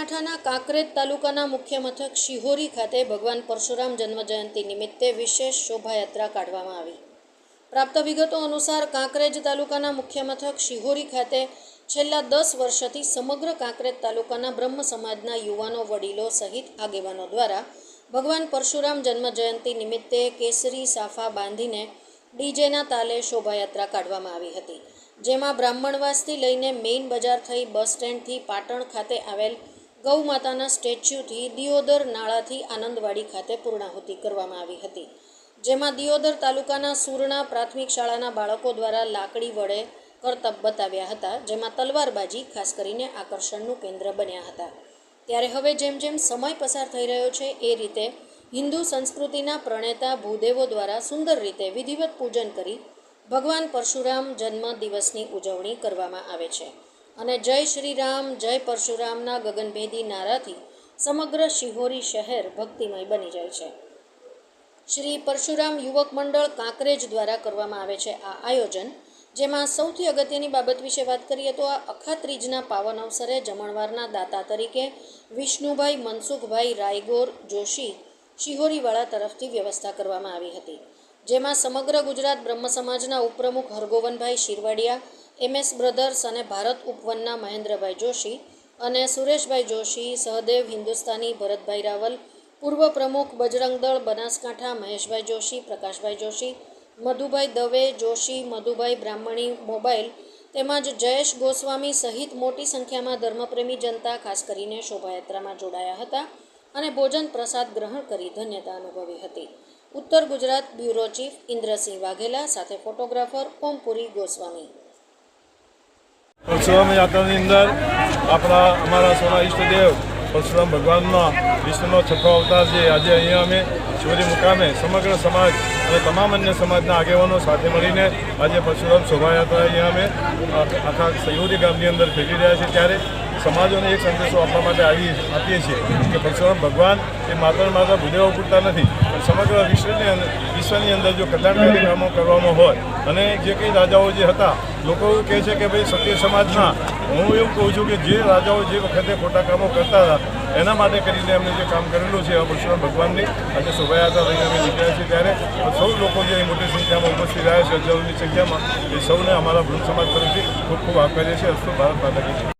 બનાસકાંઠાના કાંકરેજ તાલુકાના મુખ્ય મથક શિહોરી ખાતે ભગવાન પરશુરામ જન્મજયંતિ નિમિત્તે વિશેષ શોભાયાત્રા કાઢવામાં આવી। પ્રાપ્ત વિગતો અનુસાર કાંકરેજ તાલુકાના મુખ્ય મથક શિહોરી ખાતે છેલ્લા 10 વર્ષથી સમગ્ર કાંકરેજ તાલુકાના બ્રહ્મ સમાજના યુવાનો વડીલો સહિત આગેવાનો દ્વારા ભગવાન પરશુરામ જન્મજયંતિ નિમિત્તે કેસરી સાફા બાંધીને ડીજેના તાલે શોભાયાત્રા કાઢવામાં આવી હતી, જેમાં બ્રાહ્મણવાસથી લઈને મેઇન બજાર થઈ બસ સ્ટેન્ડથી પાટણ ખાતે આવેલ ગૌ માતાના સ્ટેચ્યુથી દિયોદર નાળાથી આનંદવાડી ખાતે પૂર્ણાહુતિ કરવામાં આવી હતી, જેમાં દિયોદર તાલુકાના સુરણા પ્રાથમિક શાળાના બાળકો દ્વારા લાકડી વડે કરતબ બતાવ્યા હતા, જેમાં તલવારબાજી ખાસ કરીને આકર્ષણનું કેન્દ્ર બન્યા હતા। ત્યારે હવે જેમ જેમ સમય પસાર થઈ રહ્યો છે એ રીતે હિન્દુ સંસ્કૃતિના પ્રણેતા ભૂદેવો દ્વારા સુંદર રીતે વિધિવત પૂજન કરી ભગવાન પરશુરામ જન્મ દિવસની ઉજવણી કરવામાં આવે છે અને જય શ્રી રામ જય પરશુરામના ગગનભેદી નારાથી સમગ્ર શિહોરી શહેર ભક્તિમય બની જાય છે। શ્રી પરશુરામ યુવક મંડળ કાંકરેજ દ્વારા કરવામાં આવે છે આ આયોજન, જેમાં સૌથી અગત્યની બાબત વિશે વાત કરીએ તો આ અખાત્રીજના પાવન અવસરે જમણવારના દાતા તરીકે વિષ્ણુભાઈ મનસુખભાઈ રાયગોર જોશી શિહોરીવાળા તરફથી વ્યવસ્થા કરવામાં આવી હતી, જેમાં સમગ્ર ગુજરાત બ્રહ્મ સમાજના ઉપપ્રમુખ હરગોવનભાઈ શિરવાડિયા, MS બ્રધર્સ અને ભારત ઉપવનના મહેન્દ્રભાઈ જોશી અને સુરેશભાઈ જોશી, સહદેવ હિન્દુસ્તાની ભરતભાઈ રાવલ, પૂર્વ પ્રમુખ બજરંગ દળ બનાસકાંઠા મહેશભાઈ જોશી, પ્રકાશભાઈ જોશી, મધુભાઈ દવે જોશી, મધુભાઈ બ્રાહ્મણી મોબાઈલ તેમજ જયેશ ગોસ્વામી સહિત મોટી સંખ્યામાં ધર્મપ્રેમી જનતા ખાસ કરીને શોભાયાત્રામાં જોડાયા હતા અને ભોજન પ્રસાદ ગ્રહણ કરી ધન્યતા અનુભવી હતી। ઉત્તર ગુજરાત બ્યુરો ચીફ ઇન્દ્રસિંહ વાઘેલા સાથે ફોટોગ્રાફર ઓમપુરી ગોસ્વામી। પરશુરામ યાત્રાની અંદર અમારા સોના ઈષ્ટદેવ પરશુરામ ભગવાનનો વિષ્ણુનો 6થો અવતાર છે। આજે અહીંયા અમે શિહોરી મુકામે સમગ્ર સમાજ અને તમામ અન્ય સમાજના આગેવાનો સાથે મળીને આજે પરશુરામ શોભાયાત્રા અહીંયા અમે આખા શિહોરી ગામની અંદર ફેરવી રહ્યા છીએ। ત્યારે સમાજોને એક સંદેશો આપવા માટે આપીએ છીએ કે પરશુરામ ભગવાન એ માત્ર ભૂદેવો પૂરતા નથી, પણ સમગ્ર વિશ્વની અંદર જો કલ્યાણકારી કામો કરવામાં હોય અને જે કંઈ રાજાઓ જે હતા, લોકો એવું કહે છે કે ભાઈ સત્ય સમાજના, હું એવું કહું છું કે જે રાજાઓ જે વખતે ખોટા કામો કરતા હતા એના માટે કરીને એમને જે કામ કરેલું છે પરશુરામ ભગવાનની આજે શોભાયાત્રા લઈને અમે નીકળ્યા છીએ। ત્યારે સૌ લોકો જે મોટી સંખ્યામાં ઉપસ્થિત રહ્યા છે, હજારોની સંખ્યામાં, એ સૌને અમારા બ્રહ્મ સમાજ તરફથી ખૂબ ખૂબ આવકારીએ છીએ। અસ્તુ ભારત માતા કી જય।